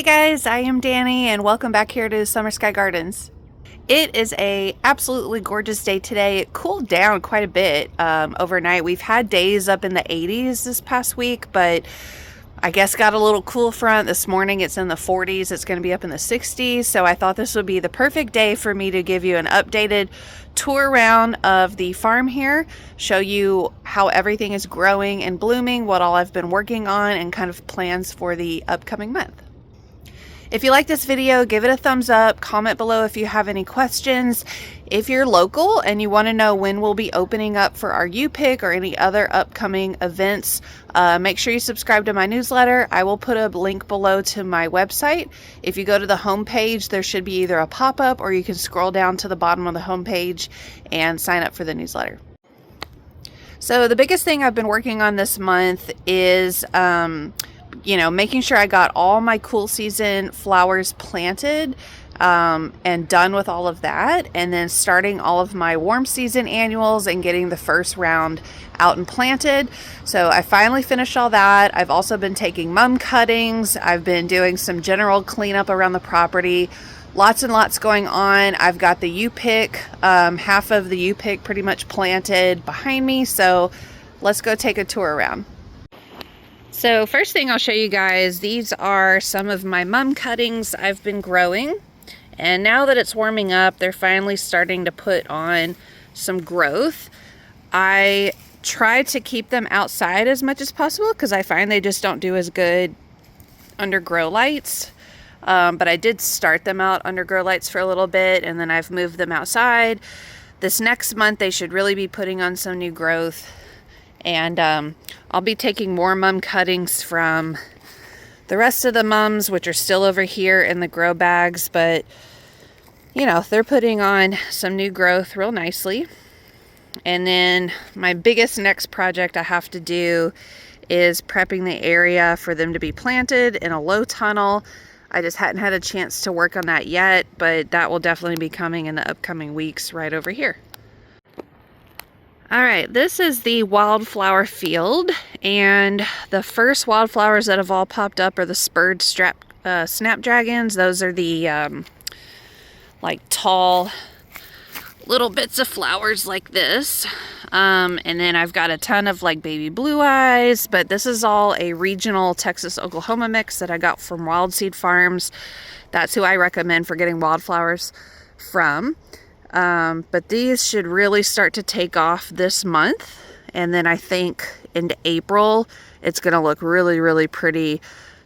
Hey guys, I am Dani and welcome back here to Summer Skye Gardens. It is a absolutely gorgeous day today. It cooled down quite a bit overnight. We've had days up in the 80s this past week, but I guess got a little cool front. This morning it's in the 40s. It's going to be up in the 60s. So I thought this would be the perfect day for me to give you an updated tour around of the farm here, show you how everything is growing and blooming, what all I've been working on, and kind of plans for the upcoming month. If you like this video, give it a thumbs up, comment below if you have any questions. If you're local and you want to know when we'll be opening up for our U-Pick or any other upcoming events, make sure you subscribe to my newsletter. I will put a link below to my website. If you go to the home page, there should be either a pop-up or you can scroll down to the bottom of the home page and sign up for the newsletter. So the biggest thing I've been working on this month is making sure I got all my cool season flowers planted and done with all of that, and then starting all of my warm season annuals and getting the first round out and planted. So I finally finished all that. I've also been taking mum cuttings. I've been doing some general cleanup around the property. Lots and lots going on. I've got the U-Pick, half of the U-Pick pretty much planted behind me. So let's go take a tour around. So first thing I'll show you guys, these are some of my mum cuttings I've been growing. And now that it's warming up, they're finally starting to put on some growth. I try to keep them outside as much as possible because I find they just don't do as good under grow lights. But I did start them out under grow lights for a little bit, and then I've moved them outside. This next month they should really be putting on some new growth. And I'll be taking more mum cuttings from the rest of the mums, which are still over here in the grow bags. But, you know, they're putting on some new growth real nicely. And then my biggest next project I have to do is prepping the area for them to be planted in a low tunnel. I just hadn't had a chance to work on that yet, but that will definitely be coming in the upcoming weeks right over here. All right, this is the wildflower field, and the first wildflowers that have all popped up are the spurred snapdragons. Those are the like tall little bits of flowers like this. And then I've got a ton of like baby blue eyes, but this is all a regional Texas-Oklahoma mix that I got from Wild Seed Farms. That's who I recommend for getting wildflowers from. But these should really start to take off this month. And then I think into April, it's going to look really, really pretty.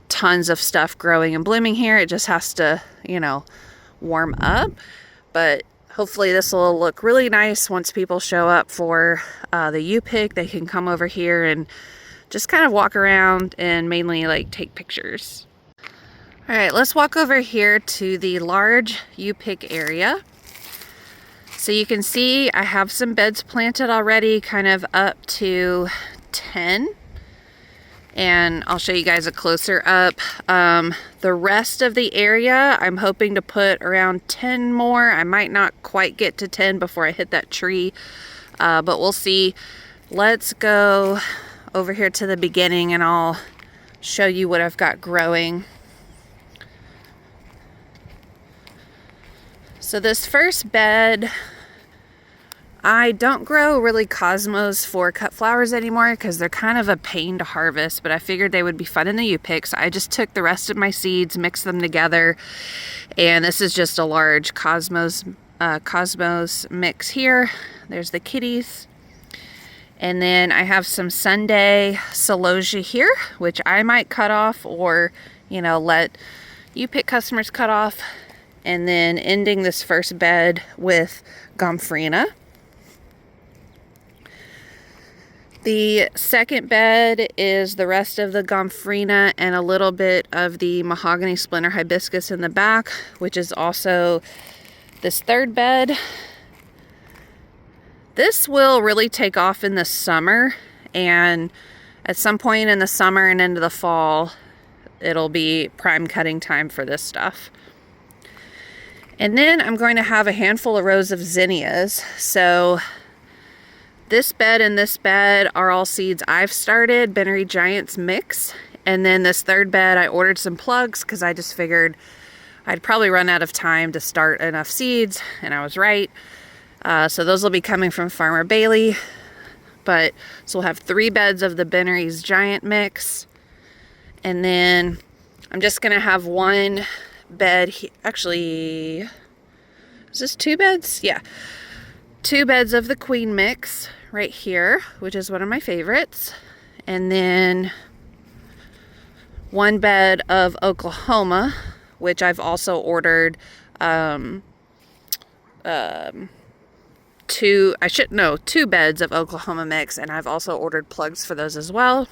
Tons of stuff growing and blooming here. It just has to, warm up. But hopefully this will look really nice once people show up for the U-Pick. They can come over here and just kind of walk around and mainly like take pictures. All right, let's walk over here to the large U-Pick area. So you can see I have some beds planted already, kind of up to 10. And I'll show you guys a closer up. The rest of the area, I'm hoping to put around 10 more. I might not quite get to 10 before I hit that tree, but we'll see. Let's go over here to the beginning and I'll show you what I've got growing. So this first bed, I don't grow really cosmos for cut flowers anymore because they're kind of a pain to harvest, but I figured they would be fun in the U-Pick. So I just took the rest of my seeds, mixed them together, and this is just a large cosmos mix here. There's the kitties. And then I have some Sunday celosia here, which I might cut off or, let U-Pick customers cut off. And then ending this first bed with gomphrena. The second bed is the rest of the gomphrena and a little bit of the mahogany splinter hibiscus in the back, which is also this third bed. This will really take off in the summer, and at some point in the summer and into the fall, it'll be prime cutting time for this stuff. And then I'm going to have a handful of rows of zinnias. So this bed and this bed are all seeds I've started, Bennery Giants mix. And then this third bed, I ordered some plugs because I just figured I'd probably run out of time to start enough seeds, and I was right. So those will be coming from Farmer Bailey. But so we'll have 3 beds of the Bennery's Giant Mix. And then I'm just gonna have 1 bed, actually, is this 2 beds? Yeah, 2 beds of the Queen Mix right here, which is one of my favorites. And then 1 bed of Oklahoma, which I've also ordered 2 beds of Oklahoma Mix, and I've also ordered plugs for those as well.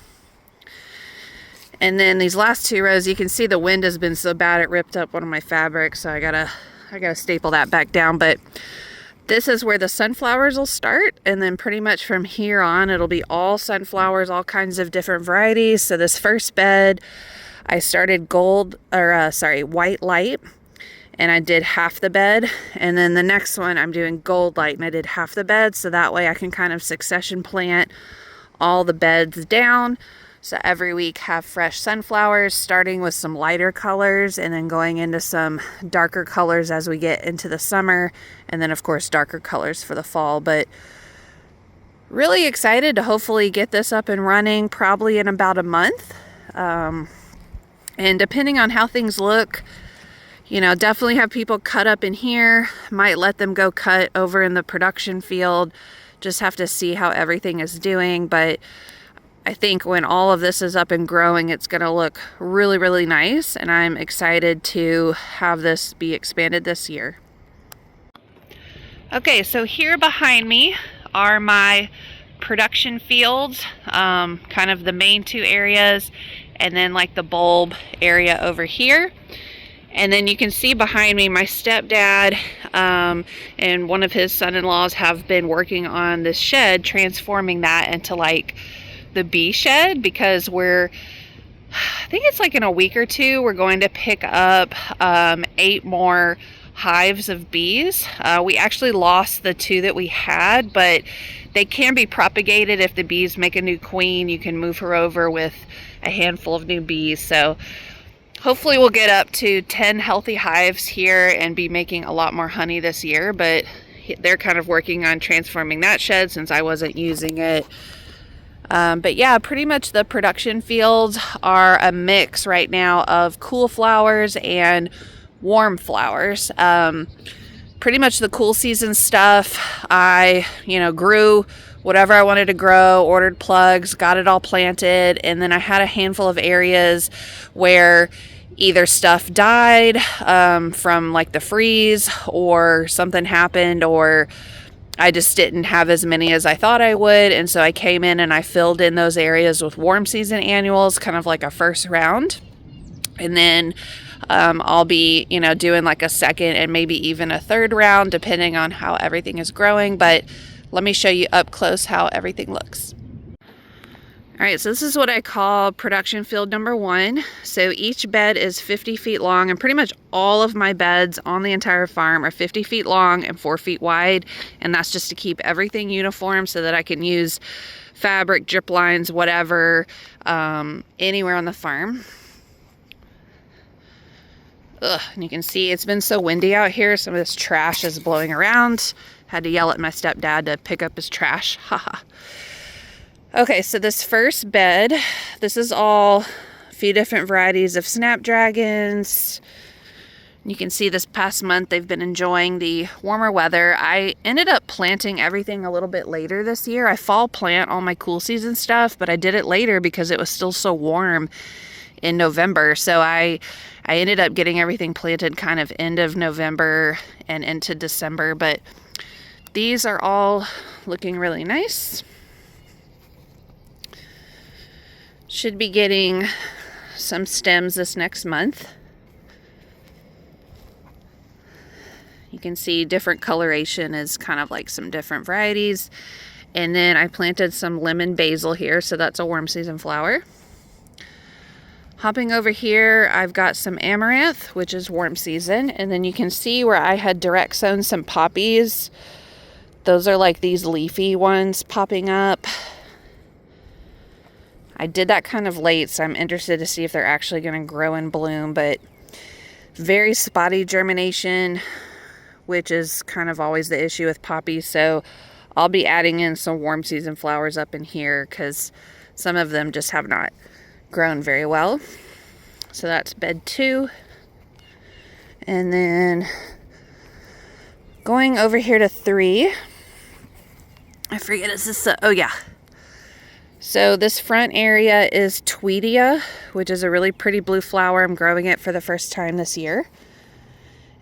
And then these last 2 rows, you can see the wind has been so bad it ripped up one of my fabrics, so I gotta staple that back down. But this is where the sunflowers will start, and then pretty much from here on it'll be all sunflowers, all kinds of different varieties. So this first bed I started white light, and I did half the bed. And then the next one I'm doing gold light, and I did half the bed, so that way I can kind of succession plant all the beds down. So every week have fresh sunflowers, starting with some lighter colors and then going into some darker colors as we get into the summer. And then of course darker colors for the fall. But really excited to hopefully get this up and running probably in about a month. And depending on how things look, you know, definitely have people cut up in here. Might let them go cut over in the production field. Just have to see how everything is doing. But I think when all of this is up and growing, it's going to look really, really nice. And I'm excited to have this be expanded this year. Okay, so here behind me are my production fields, kind of the main 2 areas, and then like the bulb area over here. And then you can see behind me, my stepdad and one of his son-in-laws have been working on this shed, transforming that into like the bee shed, because I think it's like in a week or 2, we're going to pick up 8 more hives of bees. We actually lost the 2 that we had, but they can be propagated. If the bees make a new queen, you can move her over with a handful of new bees. So hopefully we'll get up to 10 healthy hives here and be making a lot more honey this year. But they're kind of working on transforming that shed since I wasn't using it. But yeah, pretty much the production fields are a mix right now of cool flowers and warm flowers. Pretty much the cool season stuff, I, grew whatever I wanted to grow, ordered plugs, got it all planted, and then I had a handful of areas where either stuff died from like the freeze, or something happened, or I just didn't have as many as I thought I would. And so I came in and I filled in those areas with warm season annuals, kind of like a first round. And then I'll be, doing like a second and maybe even a third round, depending on how everything is growing. But let me show you up close how everything looks. All right, so this is what I call production field number 1. So each bed is 50 feet long, and pretty much all of my beds on the entire farm are 50 feet long and 4 feet wide. And that's just to keep everything uniform so that I can use fabric, drip lines, whatever, anywhere on the farm. And you can see it's been so windy out here. Some of this trash is blowing around. Had to yell at my stepdad to pick up his trash. Haha. Okay, so this first bed, this is all a few different varieties of snapdragons. You can see this past month they've been enjoying the warmer weather. I ended up planting everything a little bit later this year. I fall plant all my cool season stuff, but I did it later because it was still so warm in November. So I ended up getting everything planted kind of end of November and into December. But these are all looking really nice. Should be getting some stems this next month. You can see different coloration is kind of like some different varieties. And then I planted some lemon basil here, so that's a warm season flower. Hopping over here, I've got some amaranth, which is warm season. And then you can see where I had direct sown some poppies. Those are like these leafy ones popping up. I did that kind of late, so I'm interested to see if they're actually going to grow and bloom, but very spotty germination, which is kind of always the issue with poppies. So I'll be adding in some warm season flowers up in here because some of them just have not grown very well. So that's bed 2. And then going over here to 3. I forget, is this oh yeah. So this front area is Tweedia, which is a really pretty blue flower. I'm growing it for the first time this year.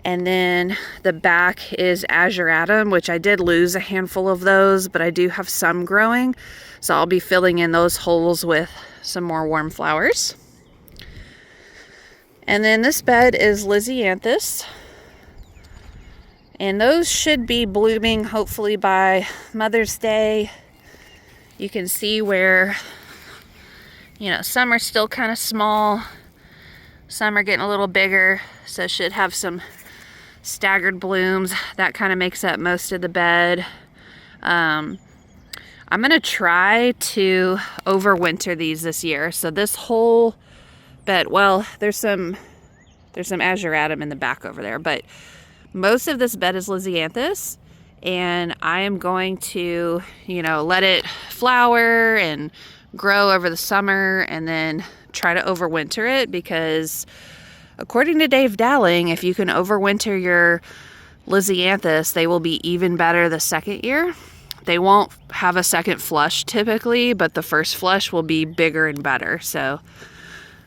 And then the back is Azuratum, which I did lose a handful of those, but I do have some growing. So I'll be filling in those holes with some more warm flowers. And then this bed is Lisianthus. And those should be blooming hopefully by Mother's Day. You can see where, you know, some are still kind of small. Some are getting a little bigger. So should have some staggered blooms. That kind of makes up most of the bed. I'm going to try to overwinter these this year. So this whole bed, well, there's some Azuratum in the back over there, but most of this bed is Lisianthus, and I am going to, you know, let it flower and grow over the summer and then try to overwinter it, because according to Dave Dowling, if you can overwinter your Lisianthus, they will be even better the second year. They won't have a second flush typically, but the first flush will be bigger and better. So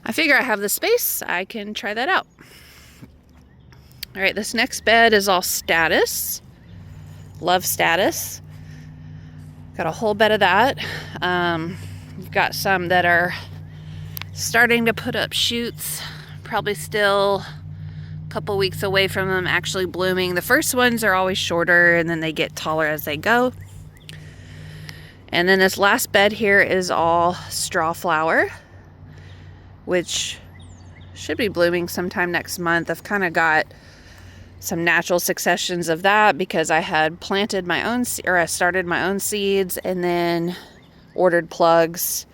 I figure I have the space, I can try that out. All right, this next bed is all Status. Love Status. Got a whole bed of that. You've got some that are starting to put up shoots. Probably still a couple weeks away from them actually blooming. The first ones are always shorter and then they get taller as they go. And then this last bed here is all Strawflower, which should be blooming sometime next month. I've kind of got some natural successions of that because I had planted my own, or I started my own seeds and then ordered plugs.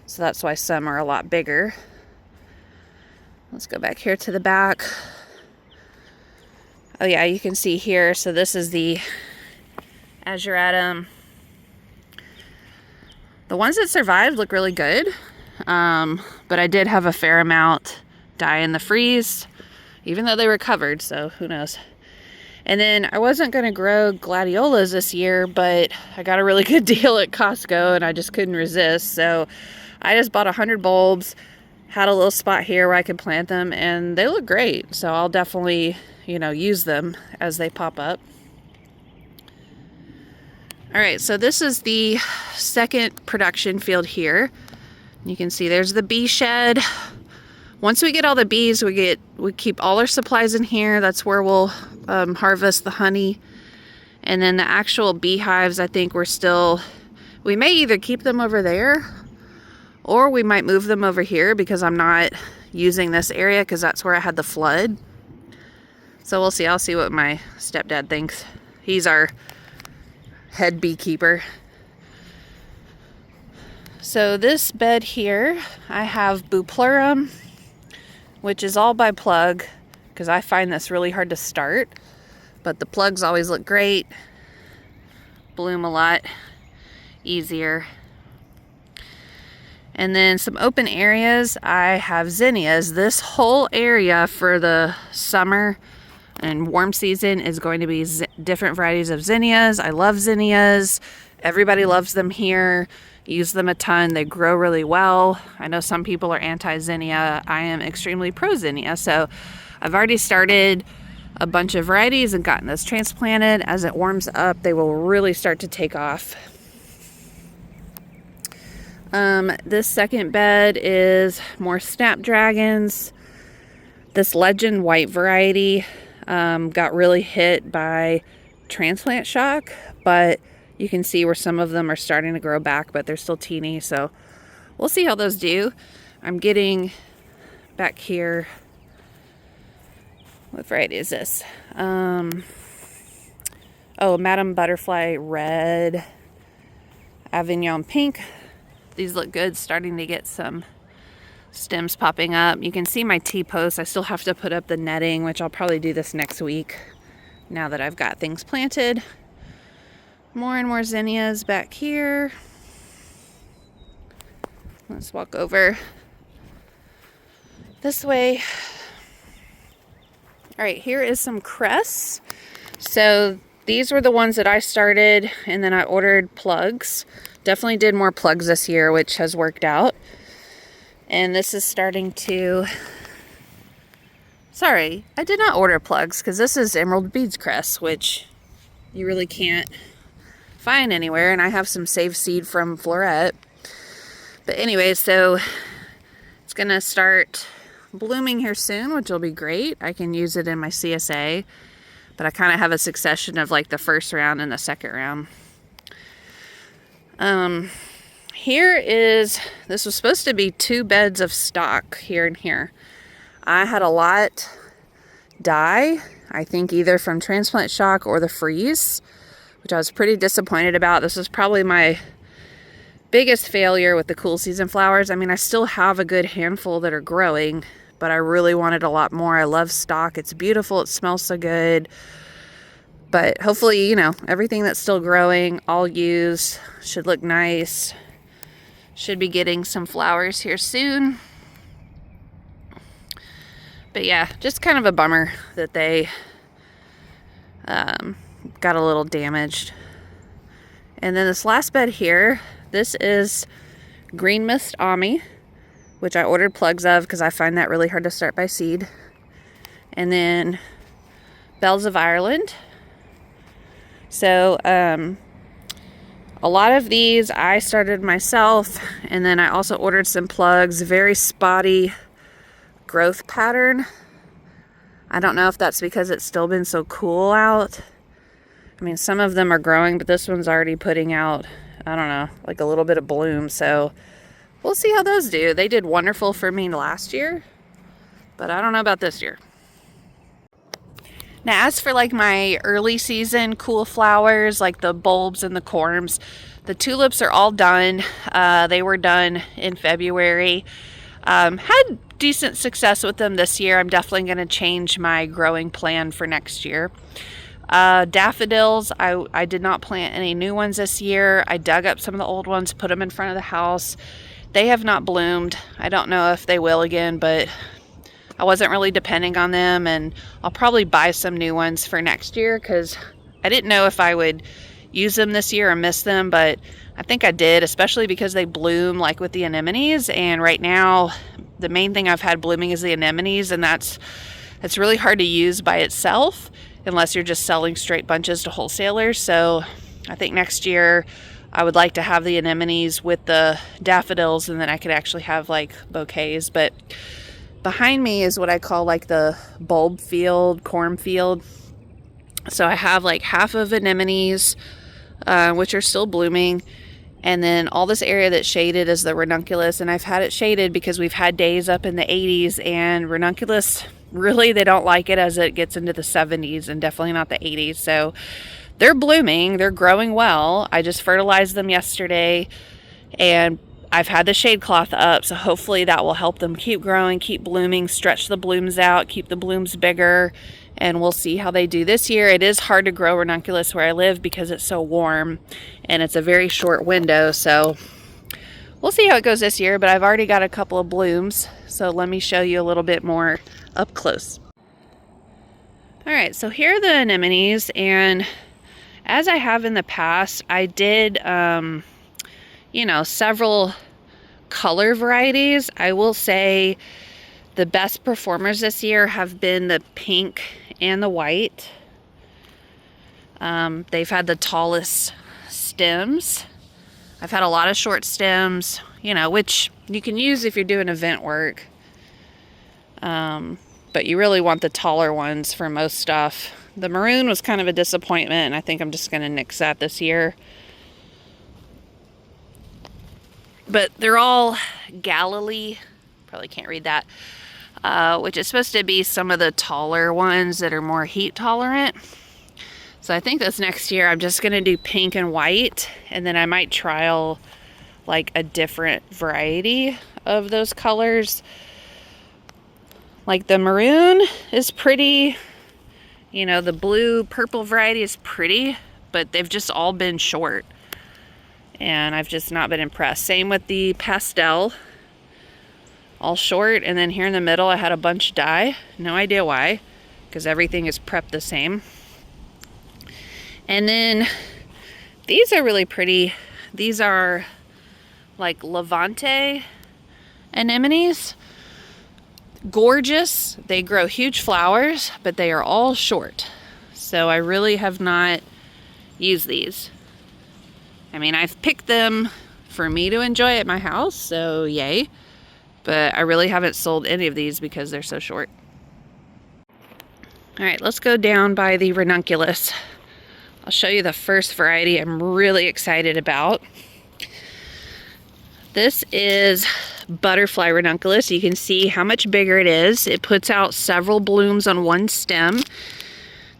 So that's why some are a lot bigger. Let's go back here to the back. Oh yeah, you can see here. So this is the Azuratum. The ones that survived look really good. But I did have a fair amount die in the freeze, even though they recovered, so who knows. And then I wasn't going to grow gladiolas this year, but I got a really good deal at Costco and I just couldn't resist. So I just bought 100 bulbs, had a little spot here where I could plant them, and they look great. So I'll definitely, you know, use them as they pop up. All right, so this is the second production field here. You can see there's the bee shed. Once we get all the bees, we keep all our supplies in here. That's where we'll harvest the honey. And then the actual beehives, I think we may either keep them over there or we might move them over here because I'm not using this area because that's where I had the flood. So we'll see. I'll see what my stepdad thinks. He's our head beekeeper. So this bed here, I have Bupleurum, which is all by plug because I find this really hard to start, but the plugs always look great, bloom a lot easier. And then some open areas, I have zinnias. This whole area for the summer and warm season is going to be different varieties of zinnias. I love zinnias. Everybody loves them here. Use them a ton. They grow really well. I know some people are anti-zinnia. I am extremely pro-zinnia. So I've already started a bunch of varieties and gotten those transplanted. As it warms up, they will really start to take off. This second bed is more snapdragons. This Legend White variety got really hit by transplant shock, but you can see where some of them are starting to grow back, but they're still teeny, so we'll see how those do. I'm getting back here. What variety is this? Oh, Madame Butterfly Red, Avignon Pink. these look good, starting to get some stems popping up. You can see my T-posts. I still have to put up the netting, which I'll probably do this next week now that I've got things planted. More and more zinnias back here. Let's walk over this way. All right, here is some cress. So these were the ones that I started, and then I ordered plugs. Definitely did more plugs this year, which has worked out. And this is starting to... Sorry, I did not order plugs because this is emerald beads cress, which you really can't find anywhere. And I have some saved seed from Floret. But anyway, so it's going to start blooming here soon, which will be great. I can use it in my CSA. But I kind of have a succession of like the first round and the second round. This was supposed to be 2 beds of stock here and here. I had a lot die, I think either from transplant shock or the freeze, which I was pretty disappointed about. This was probably my biggest failure with the cool season flowers. I mean, I still have a good handful that are growing, but I really wanted a lot more. I love stock. It's beautiful. It smells so good. But hopefully, you know, everything that's still growing, I'll use. Should look nice. Should be getting some flowers here soon. But yeah, just kind of a bummer that they got a little damaged. And then this last bed here, this is Green Mist Ami, which I ordered plugs of because I find that really hard to start by seed. And then Bells of Ireland. So a lot of these I started myself, and then I also ordered some plugs. Very spotty growth pattern. I don't know if that's because it's still been so cool out. I mean, some of them are growing, but this one's already putting out, I don't know, like a little bit of bloom. So we'll see how those do. They did wonderful for me last year, but I don't know about this year. Now, as for like my early season cool flowers, like the bulbs and the corms, the tulips are all done. They were done in February. Had decent success with them this year. I'm definitely going to change my growing plan for next year. Daffodils, I did not plant any new ones this year. I dug up some of the old ones, put them in front of the house. They have not bloomed. I don't know if they will again, but I wasn't really depending on them, and I'll probably buy some new ones for next year because I didn't know if I would use them this year or miss them, but I think I did, especially because they bloom like with the anemones. And right now, the main thing I've had blooming is the anemones, and it's really hard to use by itself unless you're just selling straight bunches to wholesalers. So I think next year I would like to have the anemones with the daffodils, and then I could actually have like bouquets. But behind me is what I call like the bulb field, corm field. So I have like half of anemones, which are still blooming. And then all this area that's shaded is the ranunculus. And I've had it shaded because we've had days up in the 80s, and ranunculus, really, they don't like it as it gets into the 70s and definitely not the 80s. So they're blooming. They're growing well. I just fertilized them yesterday, and I've had the shade cloth up, so hopefully that will help them keep growing, keep blooming, stretch the blooms out, keep the blooms bigger, and we'll see how they do this year. It is hard to grow ranunculus where I live because it's so warm, and it's a very short window, so we'll see how it goes this year, but I've already got a couple of blooms, so let me show you a little bit more up close. All right, so here are the anemones, and as I have in the past, I did several color varieties. I will say the best performers this year have been the pink and the white. They've had the tallest stems. I've had a lot of short stems, which you can use if you're doing event work. But you really want the taller ones for most stuff. The maroon was kind of a disappointment, and I think I'm just going to nix that this year. But they're all Galilee, probably can't read that, which is supposed to be some of the taller ones that are more heat tolerant. So I think this next year I'm just going to do pink and white, and then I might trial like a different variety of those colors. Like the maroon is pretty, you know, the blue purple variety is pretty, but they've just all been short. And I've just not been impressed. Same with the pastel, all short. And then here in the middle, I had a bunch die. No idea why, because everything is prepped the same. And then these are really pretty. These are like Levante anemones. Gorgeous. They grow huge flowers, but they are all short. So I really have not used these. I mean, I've picked them for me to enjoy at my house, so yay. But I really haven't sold any of these because they're so short. All right, let's go down by the ranunculus. I'll show you the first variety I'm really excited about. This is butterfly ranunculus. You can see how much bigger it is. It puts out several blooms on one stem.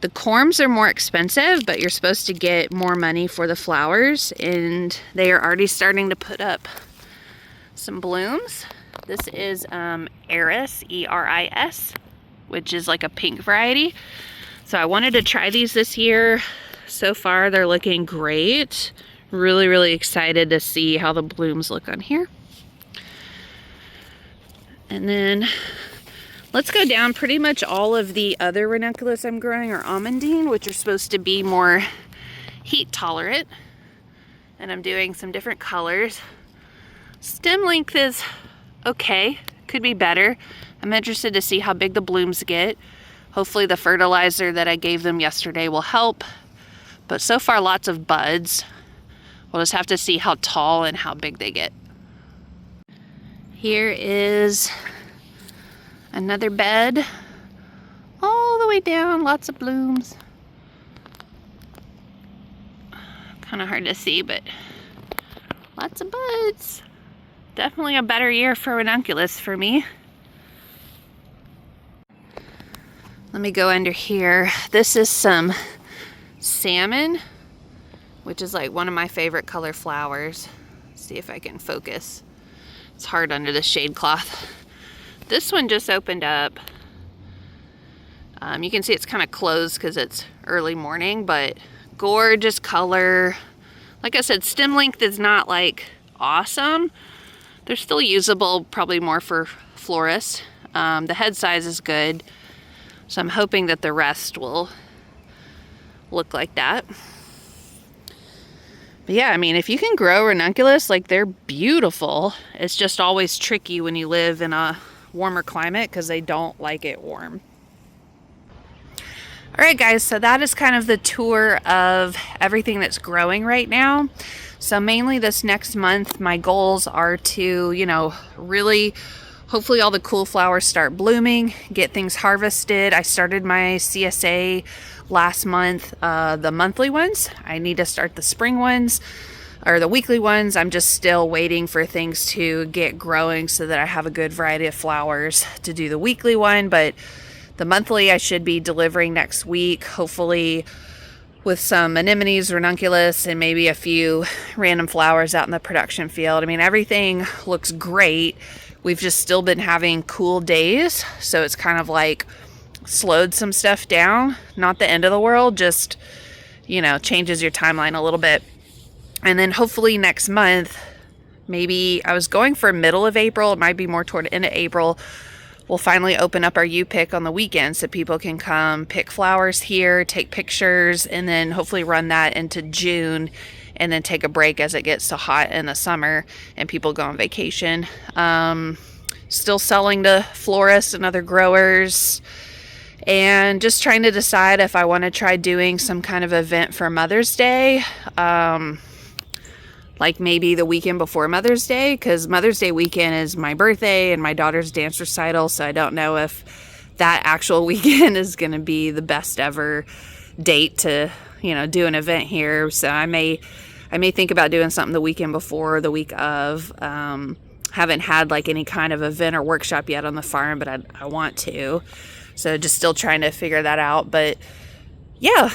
The corms are more expensive, but you're supposed to get more money for the flowers, and they are already starting to put up some blooms. This is Eris, E-R-I-S, which is like a pink variety. So I wanted to try these this year. So far, they're looking great. Really, really excited to see how the blooms look on here. And then let's go down. Pretty much all of the other ranunculus I'm growing are amandine, which are supposed to be more heat tolerant. And I'm doing some different colors. Stem length is okay, could be better. I'm interested to see how big the blooms get. Hopefully the fertilizer that I gave them yesterday will help. But so far, lots of buds. We'll just have to see how tall and how big they get. Here is another bed, all the way down, lots of blooms. Kind of hard to see, but lots of buds. Definitely a better year for ranunculus for me. Let me go under here. This is some salmon, which is like one of my favorite color flowers. See if I can focus. It's hard under the shade cloth. This one just opened up. You can see it's kind of closed because it's early morning, but gorgeous color. Like I said, stem length is not like awesome. They're still usable, probably more for florists. The head size is good, so I'm hoping that the rest will look like that. But yeah, I mean, if you can grow ranunculus, like, they're beautiful. It's just always tricky when you live in a warmer climate because they don't like it warm. All right, guys, so that is kind of the tour of everything that's growing right now. So mainly this next month, my goals are to, you know, really, hopefully all the cool flowers start blooming, get things harvested. I started my CSA last month, the monthly ones. I need to start the spring ones, or the weekly ones. I'm just still waiting for things to get growing so that I have a good variety of flowers to do the weekly one. But the monthly I should be delivering next week, hopefully with some anemones, ranunculus, and maybe a few random flowers out in the production field. I mean, everything looks great. We've just still been having cool days, so it's kind of like slowed some stuff down. Not the end of the world, just, you know, changes your timeline a little bit. And then hopefully next month, maybe I was going for middle of April, it might be more toward the end of April, we'll finally open up our U-Pick on the weekends so people can come pick flowers here, take pictures, and then hopefully run that into June, and then take a break as it gets so hot in the summer and people go on vacation. Still selling to florists and other growers, and just trying to decide if I want to try doing some kind of event for Mother's Day, like maybe the weekend before Mother's Day, because Mother's Day weekend is my birthday and my daughter's dance recital, so I don't know if that actual weekend is going to be the best ever date to, you know, do an event here. So I may think about doing something the weekend before, the week of. Haven't had like any kind of event or workshop yet on the farm, but I want to. So just still trying to figure that out. But yeah,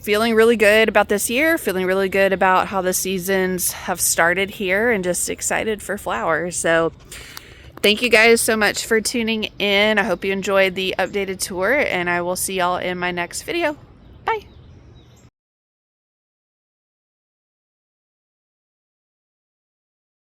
feeling really good about this year, feeling really good about how the seasons have started here, and just excited for flowers. So thank you guys so much for tuning in. I hope you enjoyed the updated tour, and I will see y'all in my next video.